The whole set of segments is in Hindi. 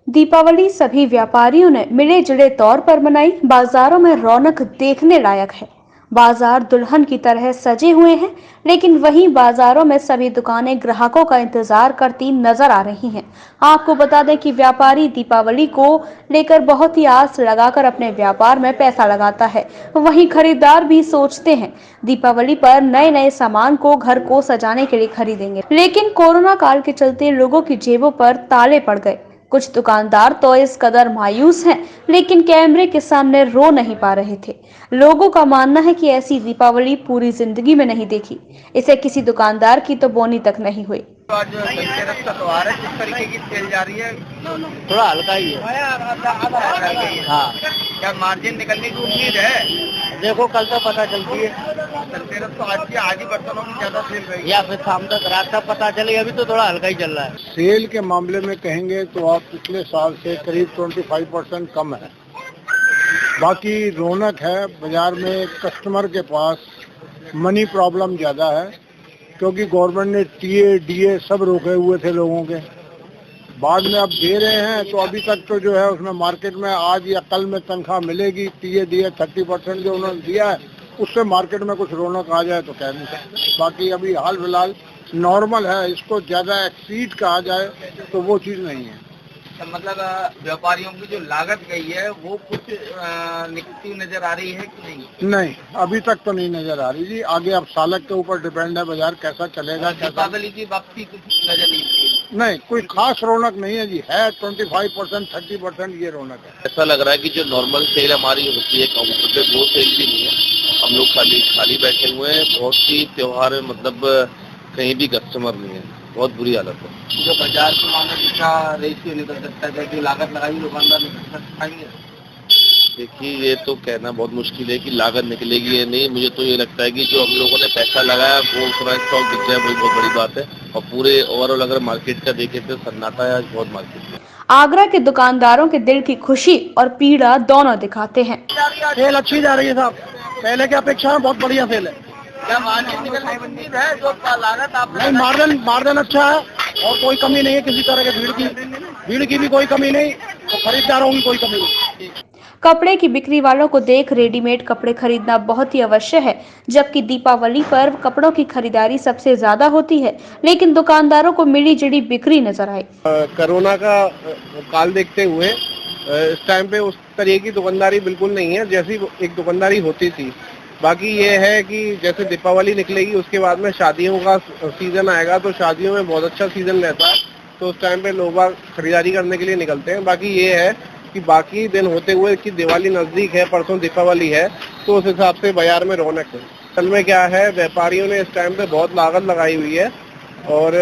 दीपावली सभी व्यापारियों ने मिले जुले तौर पर मनाई। बाजारों में रौनक देखने लायक है। बाजार दुल्हन की तरह सजे हुए हैं, लेकिन वहीं बाजारों में सभी दुकानें ग्राहकों का इंतजार करती नजर आ रही हैं। आपको बता दें कि व्यापारी दीपावली को लेकर बहुत ही आस लगाकर अपने व्यापार में पैसा लगाता है। वहीं खरीदार भी सोचते हैं दीपावली पर नए नए सामान को घर को सजाने के लिए खरीदेंगे, लेकिन कोरोना काल के चलते लोगों की जेबों पर ताले पड़ गए। कुछ दुकानदार तो इस कदर मायूस हैं, लेकिन कैमरे के सामने रो नहीं पा रहे थे। लोगों का मानना है कि ऐसी दीपावली पूरी जिंदगी में नहीं देखी। इसे किसी दुकानदार की तो बोनी तक नहीं हुई। आज धनतेरस का त्योहार है, किस तरीके की सेल जा रही है? थोड़ा हल्का ही है। हाँ, क्या मार्जिन निकलने की उम्मीद है? देखो कल तक पता चलती है। धनतेरस तो आज ही बर्तनों की ज्यादा सेल रही या फिर शाम तक रात तक पता चले। अभी तो थोड़ा हल्का ही चल रहा है। सेल के मामले में कहेंगे तो आप पिछले साल से करीब 25% कम है। बाकी रौनक है बाजार में। कस्टमर के पास मनी प्रॉब्लम ज्यादा है, क्योंकि गवर्नमेंट ने टीए डीए सब रोके हुए थे लोगों के। बाद में अब दे रहे हैं, तो अभी तक तो जो है उसमें मार्केट में आज या कल में तनख्वाह मिलेगी। टीए डीए 30% जो उन्होंने दिया है, उससे मार्केट में कुछ रौनक आ जाए तो कह नहीं सकते। बाकी अभी हाल फिलहाल नॉर्मल है। इसको ज्यादा एक्सीड कहा जाए तो वो चीज नहीं है। मतलब व्यापारियों की जो लागत गई है वो कुछ निकलती नजर आ रही है कि नहीं? नहीं, अभी तक तो नहीं नजर आ रही जी। आगे अब सालक के ऊपर डिपेंड है बाजार कैसा चलेगा। दीपावली की वापसी कुछ नजर नहीं, कोई खास रौनक नहीं है जी। है 25% 30% ये रौनक है। ऐसा लग रहा है कि जो नॉर्मल सेल हमारी होती है काउंटर पे, वो सेल भी नहीं है। हम लोग खाली बैठे हुए हैं। बहुत सी त्योहार है, मतलब कहीं भी कस्टमर नहीं है। बहुत बुरी हालत है। जो बाजार के मामले का रेशियो निकल सकता है कि लागत लगाई दुकानदार निकल पाएंगे? देखिए, ये तो कहना बहुत मुश्किल है कि लागत निकलेगी या नहीं। मुझे तो ये लगता है कि जो हम लोगों ने पैसा लगाया वो पूरा स्टॉक दिख जाए, वही बहुत बड़ी बात है। और पूरे ओवरऑल अगर मार्केट का देखें तो सन्नाटा है आज बहुत मार्केट में। आगरा के दुकानदारों के दिल की खुशी और पीड़ा दोनों दिखाते हैं। सेल अच्छी जा रही है साहब, पहले की अपेक्षा में बहुत बढ़िया सेल है। क्या मार्जिन निकलने की उम्मीद है? जो लागत आप नहीं, मार्जिन अच्छा है और कोई कमी नहीं है किसी तरह के। भीड़ की भी कोई कमी नहीं और खरीदारों की कोई कमी नहीं। कपड़े की बिक्री वालों को देख रेडीमेड कपड़े खरीदना बहुत ही अवश्य है, जबकि दीपावली पर कपड़ों की खरीदारी सबसे ज्यादा होती है, लेकिन दुकानदारों को मिली जुली बिक्री नजर आई। कोरोना का काल देखते हुए इस टाइम पे उस तरह की दुकानदारी बिल्कुल नहीं है जैसी एक दुकानदारी होती थी। बाकी ये है कि जैसे दीपावली निकलेगी उसके बाद में शादियों का सीजन आएगा, तो शादियों में बहुत अच्छा सीजन रहता है, तो उस टाइम पे लोग खरीदारी करने के लिए निकलते हैं। बाकी ये है कि बाकी दिन होते हुए कि दिवाली नजदीक है, परसों दीपावली है, तो उस हिसाब से बाजार में रौनक है। असल में क्या है, व्यापारियों ने इस टाइम पे बहुत लागत लगाई हुई है और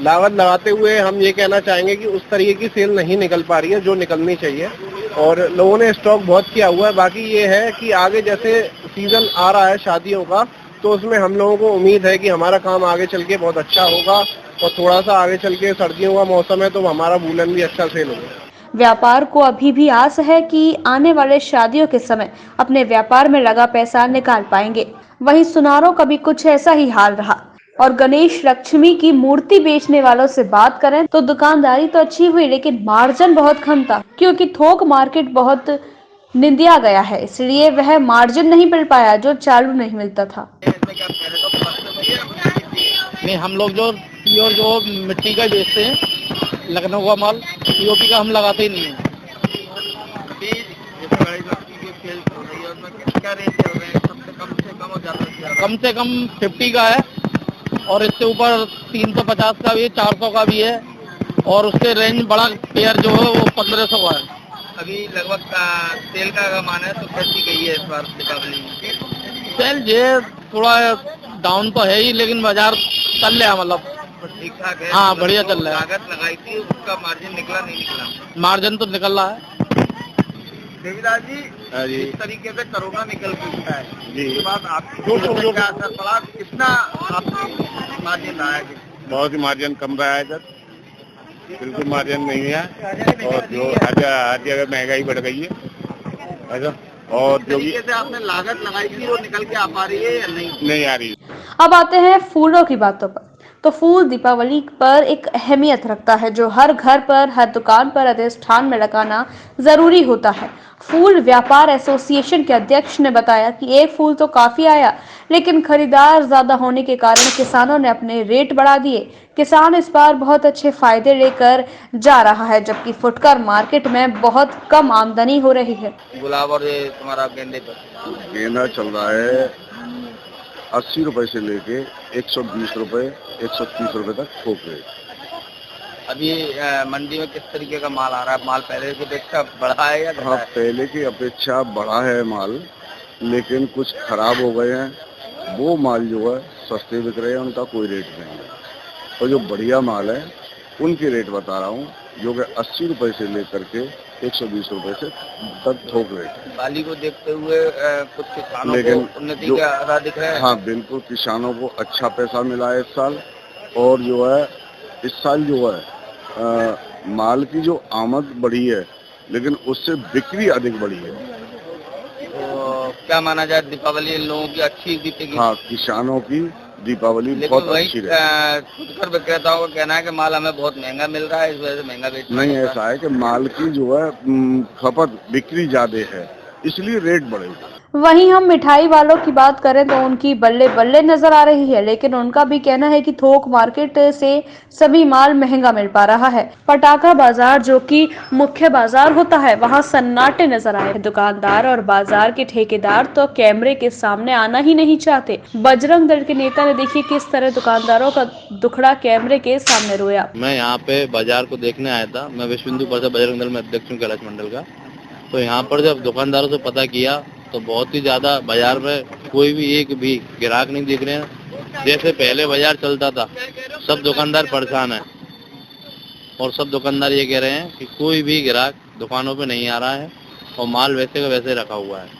लागत लगाते हुए हम ये कहना चाहेंगे कि उस तरीके की सेल नहीं निकल पा रही है जो निकलनी चाहिए, और लोगों ने स्टॉक बहुत किया हुआ है। बाकी ये है कि आगे जैसे सीजन आ रहा है शादियों का, तो उसमें हम लोगों को उम्मीद है कि हमारा काम आगे चल के बहुत अच्छा होगा, और थोड़ा सा आगे चल के सर्दियों का मौसम है तो हमारा वूलन भी अच्छा सेल होगा। व्यापार को अभी भी आस है कि आने वाले शादियों के समय अपने व्यापार में लगा पैसा निकाल पाएंगे। वहीं सुनारों का भी कुछ ऐसा ही हाल रहा। और गणेश लक्ष्मी की मूर्ति बेचने वालों से बात करें तो दुकानदारी तो अच्छी हुई, लेकिन मार्जिन बहुत कम था, क्योंकि थोक मार्केट बहुत निंदिया गया है, इसलिए वह मार्जिन नहीं मिल पाया जो चालू नहीं मिलता था। नहीं, हम लोग जो प्योर जो मिट्टी का बेचते हैं, लखनऊ का माल, पीओपी का हम लगाते ही नहीं है। कम से कम 50 का है, और इससे ऊपर 350 का भी है, 400 का भी है, और उसके रेंज बड़ा पेयर जो है वो 1500 का है। अभी लगभग सेल का मान है तो कैसी गई है इस बार दीपावली में? सेल ये थोड़ा डाउन तो है ही, लेकिन बाजार चल रहा है, मतलब ठीक ठाक है। हाँ, बढ़िया चल रहा है। लागत लगाई थी उसका मार्जिन निकला नहीं निकला? मार्जिन तो निकल रहा है। देवीदास जी, जी, इस तरीके से कोरोना निकल चुका है जी, उसके बाद आपको क्या असर पड़ा? कितना आपको मार्जिन रहा है? बहुत ही मार्जिन कम रहा है सर, बिल्कुल मार्जिन नहीं है। और जो हर जगह महंगाई बढ़ गई है ऐसा, और जो तरीके से आपने लागत लगाई थी वो निकल के आ पा रही है या नहीं? नहीं आ रही। अब आते हैं फूलों की बातों पर। तो फूल दीपावली पर एक अहमियत रखता है जो हर घर पर, हर दुकान पर, अधिष्ठान में लगाना जरूरी होता है। फूल व्यापार एसोसिएशन के अध्यक्ष ने बताया कि एक फूल तो काफी आया, लेकिन खरीदार ज्यादा होने के कारण किसानों ने अपने रेट बढ़ा दिए। किसान इस बार बहुत अच्छे फायदे लेकर जा रहा है, जबकि फुटकर मार्केट में बहुत कम आमदनी हो रही है। गुलाब और ये तुम्हारा गेंदे पर गेंदा चल रहा है 80 रुपए से लेके 120 रुपए 130 रुपए तक थोक रेट। अभी मंडी में किस तरीके का माल आ रहा है? माल पहले की अपेक्षा बढ़ा है या घटा हाँ, है? पहले की अपेक्षा बढ़ा है माल, लेकिन कुछ खराब हो गए हैं। वो माल जो है सस्ते बिक रहे हैं, उनका कोई रेट नहीं है। और जो बढ़िया माल है उनके रेट बता रहा हूँ, जो कि 80 रुपए से लेकर के 120 रुपए से तक थोक रेट है। दिवाली को देखते हुए कुछ किसानों लेकिन को उन्नति जो- के आसार दिख रहे हैं। हाँ बिल्कुल, किसानों को अच्छा पैसा मिला है इस साल। और जो है इस साल जो है माल की जो आमद बढ़ी है, लेकिन उससे बिक्री अधिक बढ़ी है। तो क्या माना जाए, दीपावली इन लोगों की अच्छी बीतेगी? हाँ, किसानों की दीपावली लेकिन बहुत वही अच्छी रही। फुटकर विक्रेताओं का कहना है कि माल हमें बहुत महंगा मिल रहा है, इस वजह से महंगा बेचना नहीं, पड़ रहा है। ऐसा है कि माल की जो है खपत बिक्री ज्यादा है, इसलिए रेट बढ़ेगा। वहीं हम मिठाई वालों की बात करें तो उनकी बल्ले बल्ले नजर आ रही है, लेकिन उनका भी कहना है कि थोक मार्केट से सभी माल महंगा मिल पा रहा है। पटाखा बाजार जो कि मुख्य बाजार होता है, वहां सन्नाटे नजर आए। दुकानदार और बाजार के ठेकेदार तो कैमरे के सामने आना ही नहीं चाहते। बजरंग दल के नेता ने देखिए किस तरह दुकानदारों का दुखड़ा कैमरे के सामने रोया। मैं यहाँ पे बाजार को देखने आया था। मैं विश्व हिंदू परिषद बजरंग दल में अध्यक्ष हूँ कैलाश मंडल का। तो यहाँ पर जब दुकानदारों से पता किया तो बहुत ही ज्यादा बाजार में कोई भी एक भी ग्राहक नहीं दिख रहे हैं। जैसे पहले बाजार चलता था, सब दुकानदार परेशान है और सब दुकानदार ये कह रहे हैं कि कोई भी ग्राहक दुकानों पे नहीं आ रहा है और माल वैसे का वैसे रखा हुआ है।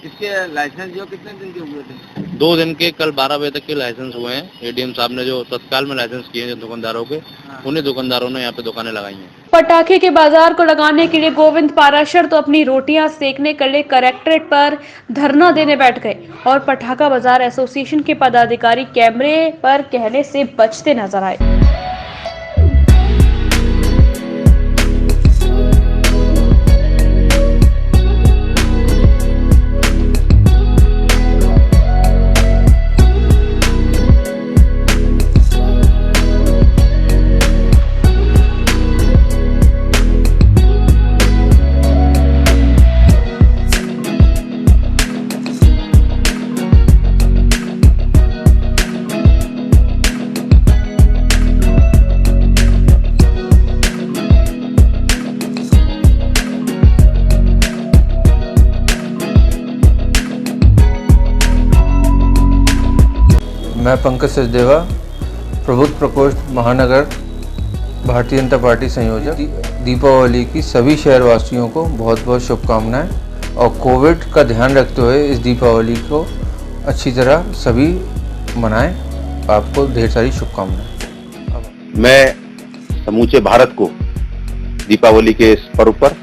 इसके लाइसेंस जो कितने दिन के हुए थे? 2 दिन के, कल 12 बजे तक के लाइसेंस हुए हैं। एडीएम साहब ने जो तत्काल में लाइसेंस किए हैं दुकानदारों के, उन्हीं दुकानदारों ने यहाँ पे दुकानें लगाई हैं। पटाखे के बाजार को लगाने के लिए गोविंद पाराशर तो अपनी रोटियां सेकने के लिए कलेक्ट्रेट पर धरना देने बैठ गए और पटाखा बाजार एसोसिएशन के पदाधिकारी कैमरे पर कहने से बचते नजर आए। मैं पंकज सचदेवा, प्रबुद्ध प्रकोष्ठ महानगर भारतीय जनता पार्टी संयोजक। दीपावली की सभी शहरवासियों को बहुत बहुत शुभकामनाएं और कोविड का ध्यान रखते हुए इस दीपावली को अच्छी तरह सभी मनाएं। आपको ढेर सारी शुभकामनाएं। मैं समूचे भारत को दीपावली के इस पर्व पर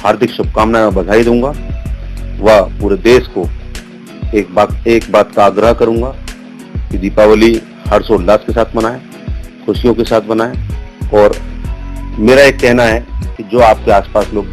हार्दिक शुभकामनाएं और बधाई दूंगा। वह पूरे देश को एक बात का आग्रह करूंगा कि दीपावली हर्षोल्लास के साथ मनाएं, खुशियों के साथ मनाएं। और मेरा एक कहना है कि जो आपके आसपास लोग,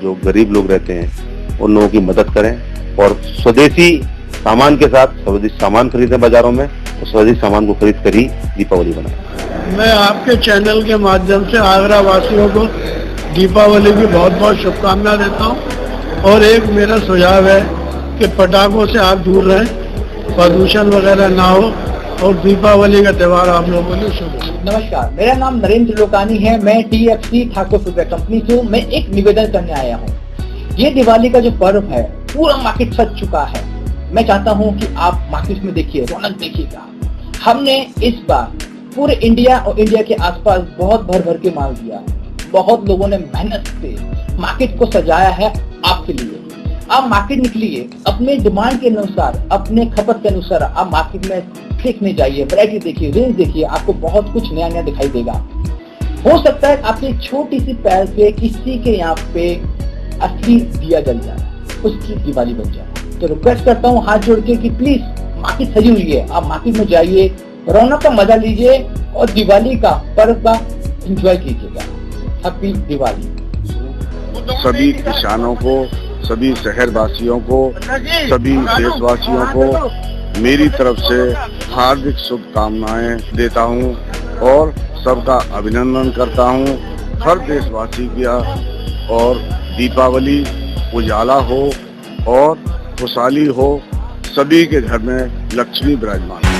जो गरीब लोग रहते हैं, उन लोगों की मदद करें और स्वदेशी सामान के साथ स्वदेशी सामान खरीदें बाजारों में और स्वदेशी सामान को खरीद कर ही दीपावली मनाएं। मैं आपके चैनल के माध्यम से आगरा वासियों को दीपावली की बहुत बहुत शुभकामनाएं देता हूं। और एक मेरा सुझाव है कि पटाखों से आप दूर रहें, प्रदूषण वगैरह ना हो और दीपावली का त्यौहार आप लोगों ने शुभ हो। नमस्कार, मेरा नाम नरेंद्र लोकानी है। मैं TFC ठाकुर फुटवेयर कंपनी से हूँ। मैं एक निवेदन करने आया हूँ। ये दिवाली का जो पर्व है, पूरा मार्केट सज चुका है। मैं चाहता हूँ कि आप मार्केट में देखिए, रौनक देखिएगा। हमने इस बार पूरे इंडिया और इंडिया के आसपास बहुत भर भर के माल दिया। बहुत लोगों ने मेहनत से मार्केट को सजाया है आपके लिए। आप मार्केट निकलिए, अपने डिमांड के अनुसार, अपने खपत के अनुसार आप मार्केट में देखने जाइए, वैरायटी देखिए, रेंज देखिए, आपको बहुत कुछ नया नया दिखाई देगा। हो सकता है आपकी छोटी सी पैर पे किसी के यहाँ पे असली दिया जल जाए, उसकी दिवाली बन जाए। तो रिक्वेस्ट करता हूँ हाथ जोड़ के कि प्लीज मार्केट सजी हुई है, आप मार्केट में जाइए, रौनक का मजा लीजिए और दिवाली का पर्व का एंजॉय कीजिएगा। हैप्पी दिवाली। सभी किसानों को, सभी शहरवासियों को, सभी देशवासियों को मेरी तरफ से हार्दिक शुभकामनाएं देता हूं और सबका अभिनंदन करता हूं। हर देशवासी का और दीपावली उजाला हो और खुशहाली हो, सभी के घर में लक्ष्मी विराजमान।